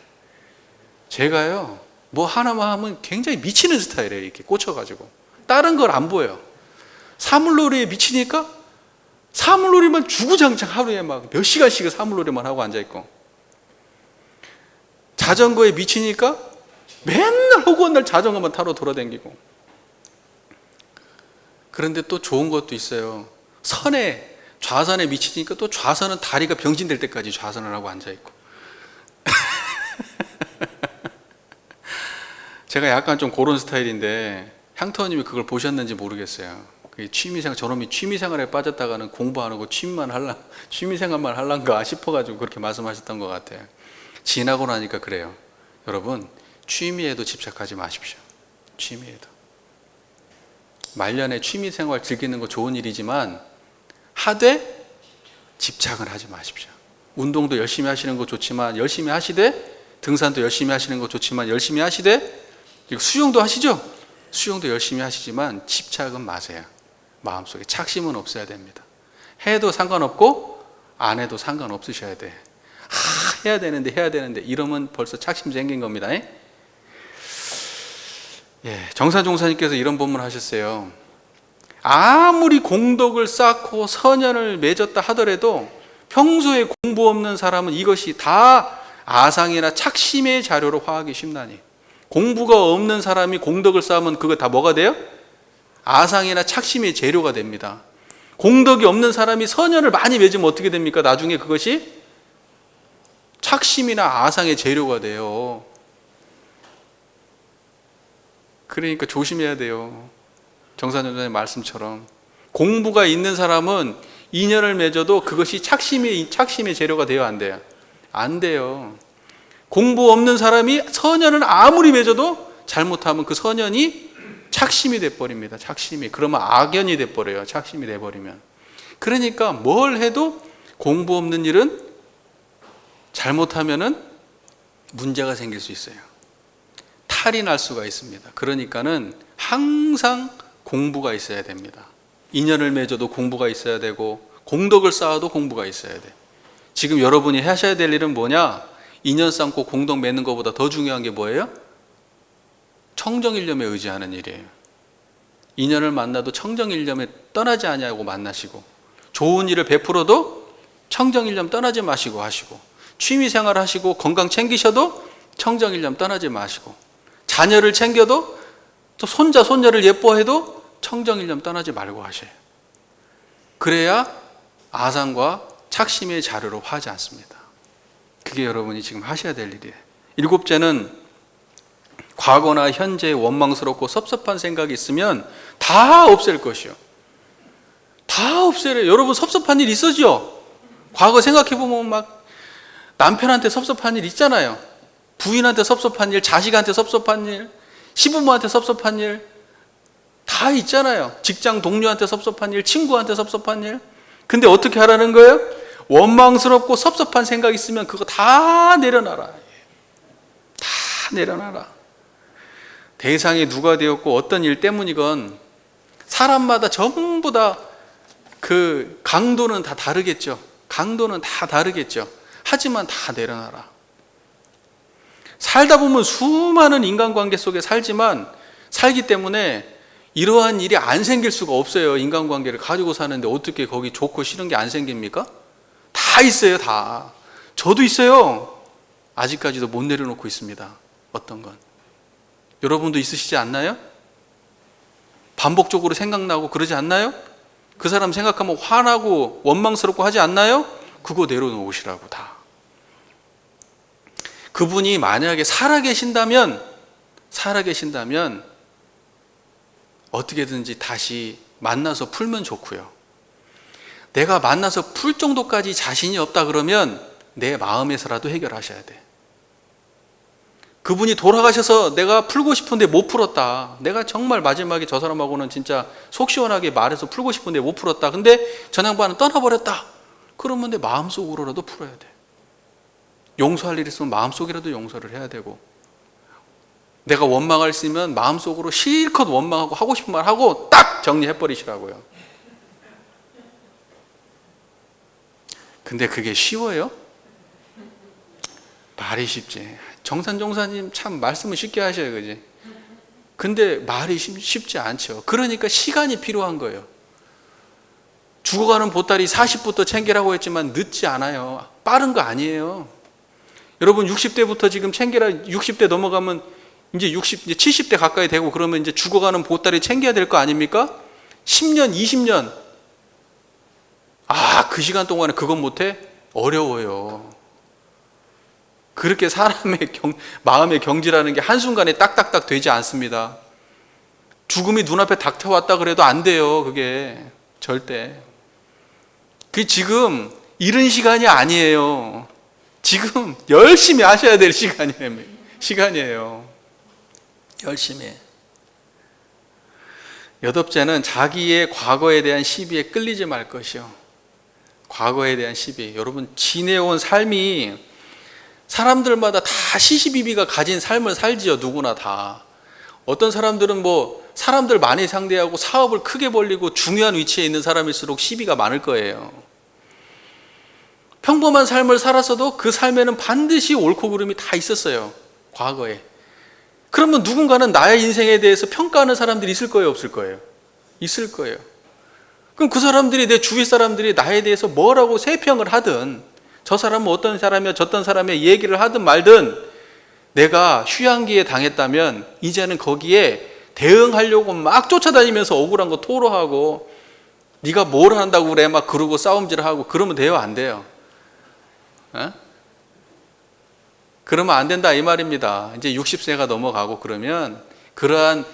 제가요 뭐 하나만 하면 굉장히 미치는 스타일이에요. 이렇게 꽂혀가지고 다른 걸 안 보여요. 사물놀이에 미치니까 사물놀이만 주구장창 하루에 막 몇 시간씩 사물놀이만 하고 앉아있고 자전거에 미치니까 맨날 허구한 날 자전거만 타러 돌아다니고 그런데 또 좋은 것도 있어요. 좌선에 미치니까 또 좌선은 다리가 병신될 때까지 좌선을 하고 앉아있고 제가 약간 좀 그런 스타일인데 향터님이 그걸 보셨는지 모르겠어요. 취미생활, 저놈이 취미생활에 빠졌다가는 공부 안 하고 취미생활만 할란가 싶어가지고 그렇게 말씀하셨던 것 같아요. 지나고 나니까 그래요. 여러분 취미에도 집착하지 마십시오. 취미에도 말년에 취미생활 즐기는 거 좋은 일이지만 하되 집착을 하지 마십시오. 운동도 열심히 하시는 거 좋지만 열심히 하시되 등산도 열심히 하시는 거 좋지만 열심히 하시되 수영도 하시죠? 수영도 열심히 하시지만 집착은 마세요. 마음속에 착심은 없어야 됩니다. 해도 상관없고 안 해도 상관없으셔야 돼. 해야 되는데 이러면 벌써 착심 생긴 겁니다. 정사종사님께서 이런 본문을 하셨어요. 아무리 공덕을 쌓고 선연을 맺었다 하더라도 평소에 공부 없는 사람은 이것이 다 아상이나 착심의 자료로 화하기 쉽나니. 공부가 없는 사람이 공덕을 쌓으면 그거 다 뭐가 돼요? 아상이나 착심의 재료가 됩니다. 공덕이 없는 사람이 선연을 많이 맺으면 어떻게 됩니까? 나중에 그것이 착심이나 아상의 재료가 돼요. 그러니까 조심해야 돼요. 정사전자의 말씀처럼 공부가 있는 사람은 인연을 맺어도 그것이 착심의 재료가 돼요, 안 돼요? 안 돼요. 공부 없는 사람이 선연을 아무리 맺어도 잘못하면 그 선연이 착심이 돼버립니다. 착심이. 그러면 악연이 돼버려요. 착심이 돼버리면. 그러니까 뭘 해도 공부 없는 일은 잘못하면은 문제가 생길 수 있어요. 탈이 날 수가 있습니다. 그러니까는 항상 공부가 있어야 됩니다. 인연을 맺어도 공부가 있어야 되고, 공덕을 쌓아도 공부가 있어야 돼. 지금 여러분이 하셔야 될 일은 뭐냐? 인연 쌓고 공덕 맺는 것보다 더 중요한 게 뭐예요? 청정일념에 의지하는 일이에요. 인연을 만나도 청정일념에 떠나지 아니하고 만나시고, 좋은 일을 베풀어도 청정일념 떠나지 마시고 하시고, 취미생활 하시고 건강 챙기셔도 청정일념 떠나지 마시고, 자녀를 챙겨도 또 손자 손녀를 예뻐해도 청정일념 떠나지 말고 하셔요. 그래야 아상과 착심의 자료로 하지 않습니다. 그게 여러분이 지금 하셔야 될 일이에요. 일곱째는 과거나 현재에 원망스럽고 섭섭한 생각이 있으면 다 없앨 것이요. 다 없애래요. 여러분 섭섭한 일 있었죠? 과거 생각해보면 막 남편한테 섭섭한 일 있잖아요. 부인한테 섭섭한 일, 자식한테 섭섭한 일, 시부모한테 섭섭한 일 다 있잖아요. 직장 동료한테 섭섭한 일, 친구한테 섭섭한 일. 근데 어떻게 하라는 거예요? 원망스럽고 섭섭한 생각이 있으면 그거 다 내려놔라. 다 내려놔라. 대상이 누가 되었고 어떤 일 때문이건 사람마다 전부 다 그 강도는 다 다르겠죠. 강도는 다 다르겠죠. 하지만 다 내려놔라. 살다 보면 수많은 인간관계 속에 살기 때문에 이러한 일이 안 생길 수가 없어요. 인간관계를 가지고 사는데 어떻게 거기 좋고 싫은 게 안 생깁니까? 다 있어요. 다. 저도 있어요. 아직까지도 못 내려놓고 있습니다. 어떤 건. 여러분도 있으시지 않나요? 반복적으로 생각나고 그러지 않나요? 그 사람 생각하면 화나고 원망스럽고 하지 않나요? 그거 내려놓으시라고 다. 그분이 만약에 살아계신다면 어떻게든지 다시 만나서 풀면 좋고요. 내가 만나서 풀 정도까지 자신이 없다 그러면 내 마음에서라도 해결하셔야 돼. 그분이 돌아가셔서 내가 풀고 싶은데 못 풀었다. 내가 정말 마지막에 저 사람하고는 진짜 속 시원하게 말해서 풀고 싶은데 못 풀었다. 근데 저 양반은 떠나버렸다. 그러면 내 마음속으로라도 풀어야 돼. 용서할 일 있으면 마음속이라도 용서를 해야 되고, 내가 원망할 수 있으면 마음속으로 실컷 원망하고 하고 싶은 말 하고 딱 정리해버리시라고요. 근데 그게 쉬워요? 말이 쉽지. 정산종사님 참 말씀을 쉽게 하셔요, 그지? 근데 말이 쉽지 않죠. 그러니까 시간이 필요한 거예요. 죽어가는 보따리 40부터 챙기라고 했지만 늦지 않아요. 빠른 거 아니에요. 여러분 60대부터 지금 챙기라, 60대 넘어가면 이제 70대 가까이 되고 그러면 이제 죽어가는 보따리 챙겨야 될 거 아닙니까? 10년, 20년. 그 시간 동안에 그건 못해? 어려워요. 그렇게 사람의 마음의 경지라는 게 한순간에 딱딱딱 되지 않습니다. 죽음이 눈앞에 닥쳐왔다 그래도 안 돼요. 그게 절대. 그게 지금 이른 시간이 아니에요. 지금 열심히 하셔야 될 시간이에요. 열심히. 여덟째는 자기의 과거에 대한 시비에 끌리지 말 것이요. 과거에 대한 시비. 여러분 지내온 삶이 사람들마다 다 시시비비가 가진 삶을 살지요. 누구나 다. 어떤 사람들은 사람들 많이 상대하고 사업을 크게 벌리고 중요한 위치에 있는 사람일수록 시비가 많을 거예요. 평범한 삶을 살았어도 그 삶에는 반드시 옳고 그름이 다 있었어요. 과거에. 그러면 누군가는 나의 인생에 대해서 평가하는 사람들이 있을 거예요, 없을 거예요? 있을 거예요. 그럼 그 사람들이, 내 주위 사람들이 나에 대해서 뭐라고 세평을 하든, 저 사람은 어떤 사람이야, 저떤 사람의 얘기를 하든 말든, 내가 휴양기에 당했다면 이제는 거기에 대응하려고 막 쫓아다니면서 억울한 거 토로하고, 네가 뭘 한다고 그래 막 그러고 싸움질하고 그러면 돼요, 안 돼요? 그러면 안 된다 이 말입니다. 이제 60세가 넘어가고 그러면 그러한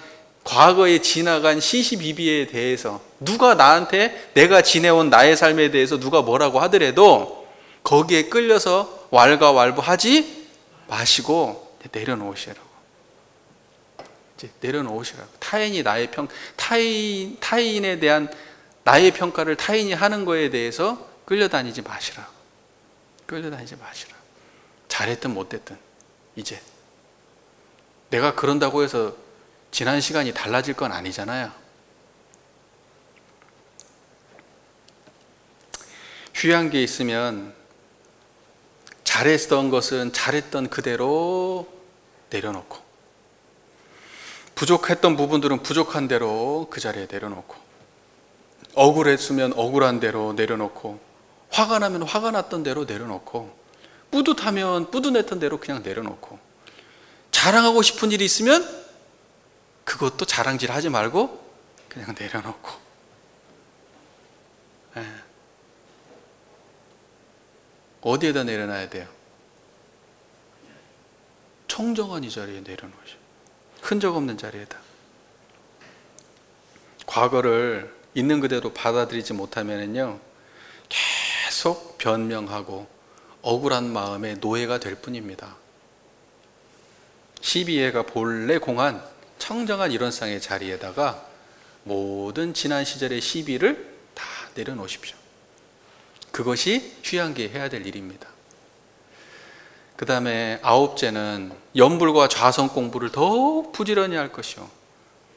과거에 지나간 시시비비에 대해서 누가 나한테 내가 지내온 나의 삶에 대해서 누가 뭐라고 하더라도 거기에 끌려서 왈가왈부하지 마시고 내려놓으시라고. 이제 내려놓으시라고. 타인에 대한 나의 평가를 타인이 하는 거에 대해서 끌려다니지 마시라. 끌려다니지 마시라. 잘했든 못했든 이제 내가 그런다고 해서 지난 시간이 달라질 건 아니잖아요. 휴양기에 있으면 잘했던 것은 잘했던 그대로 내려놓고, 부족했던 부분들은 부족한 대로 그 자리에 내려놓고, 억울했으면 억울한 대로 내려놓고, 화가 나면 화가 났던 대로 내려놓고, 뿌듯하면 뿌듯했던 대로 그냥 내려놓고, 자랑하고 싶은 일이 있으면 그것도 자랑질 하지 말고 그냥 내려놓고. 어디에다 내려놔야 돼요? 청정한 이 자리에 내려놓으셔. 흔적 없는 자리에다. 과거를 있는 그대로 받아들이지 못하면요, 계속 변명하고 억울한 마음의 노예가 될 뿐입니다. 12회가 본래 공한 청정한 일원상의 자리에다가 모든 지난 시절의 시비를 다 내려놓으십시오. 그것이 휴양기에 해야 될 일입니다. 그 다음에 9째는 염불과 좌선 공부를 더욱 부지런히 할 것이요.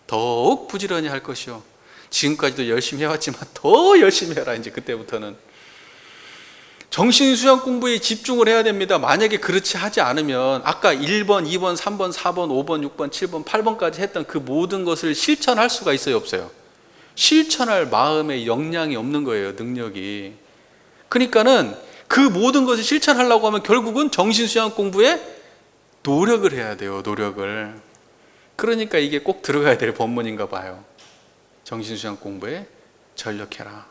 더욱 부지런히 할 것이요. 지금까지도 열심히 해왔지만 더 열심히 해라. 이제 그때부터는 정신수양 공부에 집중을 해야 됩니다. 만약에 그렇지 하지 않으면 아까 1번, 2번, 3번, 4번, 5번, 6번, 7번, 8번까지 했던 그 모든 것을 실천할 수가 있어요, 없어요? 실천할 마음의 역량이 없는 거예요, 능력이. 그러니까는 그 모든 것을 실천하려고 하면 결국은 정신수양 공부에 노력을 해야 돼요, 노력을. 그러니까 이게 꼭 들어가야 될 본문인가 봐요. 정신수양 공부에 전력해라.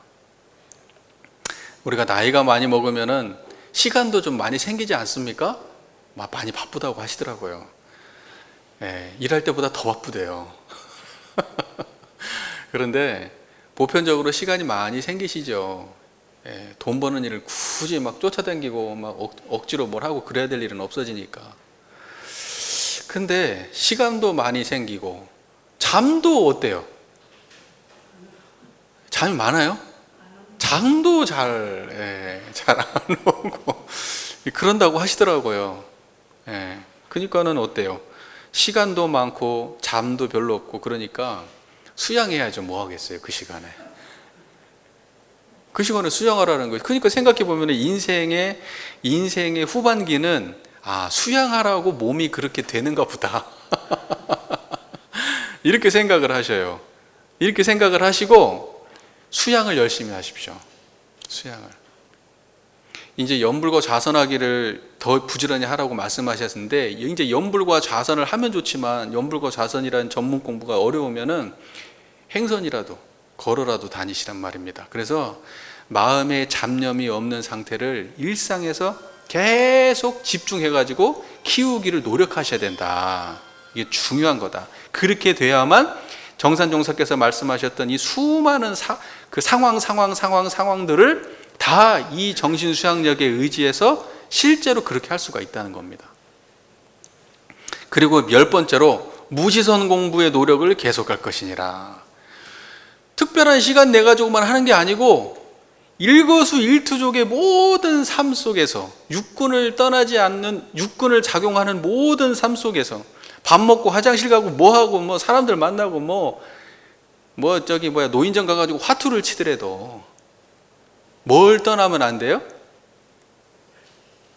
우리가 나이가 많이 먹으면은 시간도 좀 많이 생기지 않습니까? 많이 바쁘다고 하시더라고요. 일할 때보다 더 바쁘대요. 그런데 보편적으로 시간이 많이 생기시죠. 돈 버는 일을 굳이 막 쫓아다니고 막 억지로 뭘 하고 그래야 될 일은 없어지니까. 근데 시간도 많이 생기고 잠도 어때요? 잠이 많아요? 잠도 잘 안 오고 그런다고 하시더라고요. 그러니까는 어때요? 시간도 많고 잠도 별로 없고 그러니까 수양해야죠. 뭐 하겠어요, 그 시간에. 그 시간에 수양하라는 거예요. 그러니까 생각해 보면 인생의 후반기는 수양하라고 몸이 그렇게 되는가 보다. 이렇게 생각을 하셔요. 이렇게 생각을 하시고 수양을 열심히 하십시오. 수양을. 이제 염불과 좌선하기를 더 부지런히 하라고 말씀하셨는데, 이제 염불과 좌선을 하면 좋지만 염불과 좌선이라는 전문 공부가 어려우면은 행선이라도 걸어라도 다니시란 말입니다. 그래서 마음에 잡념이 없는 상태를 일상에서 계속 집중해가지고 키우기를 노력하셔야 된다. 이게 중요한 거다. 그렇게 돼야만 정산종사께서 말씀하셨던 이 수많은 상황들을 다 이 정신수양력에 의지해서 실제로 그렇게 할 수가 있다는 겁니다. 그리고 10번째로 무지선 공부의 노력을 계속할 것이니라. 특별한 시간 내가지고만 하는 게 아니고 일거수일투족의 모든 삶 속에서 육군을 떠나지 않는, 육군을 작용하는 모든 삶 속에서 밥 먹고 화장실 가고 뭐하고 사람들 만나고 노인정 가가지고 화투를 치더라도 뭘 떠나면 안 돼요?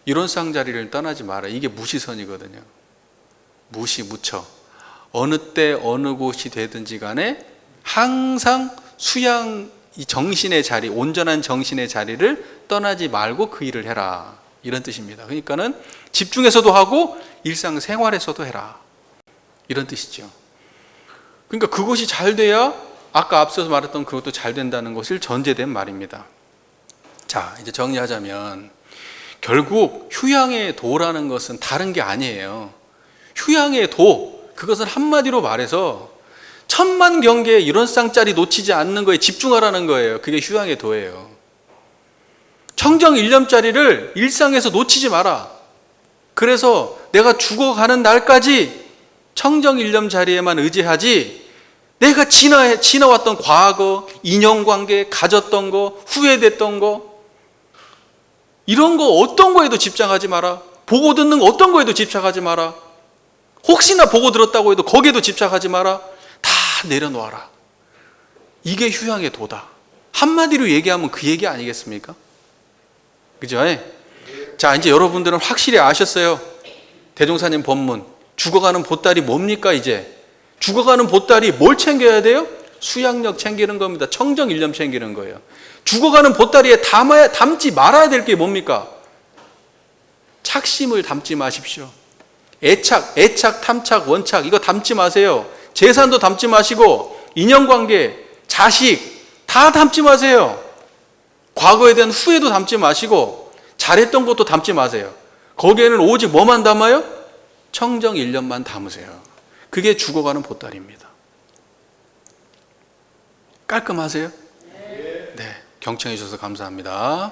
일원상 자리를 떠나지 마라. 이게 무시선이거든요. 무처. 어느 때 어느 곳이 되든지 간에 항상 수양, 이 정신의 자리, 온전한 정신의 자리를 떠나지 말고 그 일을 해라. 이런 뜻입니다. 그러니까는 집중해서도 하고 일상생활에서도 해라. 이런 뜻이죠. 그러니까 그것이 잘 돼야 아까 앞서서 말했던 그것도 잘 된다는 것을 전제된 말입니다. 자, 이제 정리하자면 결국 휴양의 도라는 것은 다른 게 아니에요. 휴양의 도, 그것은 한마디로 말해서 천만 경계의 일원상짜리 놓치지 않는 거에 집중하라는 거예요. 그게 휴양의 도예요. 청정 일념짜리를 일상에서 놓치지 마라. 그래서 내가 죽어가는 날까지 청정일념 자리에만 의지하지 내가 지나왔던 과거, 인연관계, 가졌던 거, 후회됐던 거, 이런 거 어떤 거에도 집착하지 마라. 보고 듣는 거 어떤 거에도 집착하지 마라. 혹시나 보고 들었다고 해도 거기에도 집착하지 마라. 다 내려놓아라. 이게 휴양의 도다. 한마디로 얘기하면 그 얘기 아니겠습니까? 그죠? 자, 이제 여러분들은 확실히 아셨어요. 대종사님 법문. 죽어가는 보따리 뭡니까 이제? 죽어가는 보따리 뭘 챙겨야 돼요? 수양력 챙기는 겁니다. 청정일념 챙기는 거예요. 죽어가는 보따리에 담지 말아야 될 게 뭡니까? 착심을 담지 마십시오. 애착, 탐착, 원착 이거 담지 마세요. 재산도 담지 마시고 인연관계, 자식 다 담지 마세요. 과거에 대한 후회도 담지 마시고 잘했던 것도 담지 마세요. 거기에는 오직 뭐만 담아요? 청정일념만 담으세요. 그게 죽어가는 보따리입니다. 깔끔하세요? 네, 경청해 주셔서 감사합니다.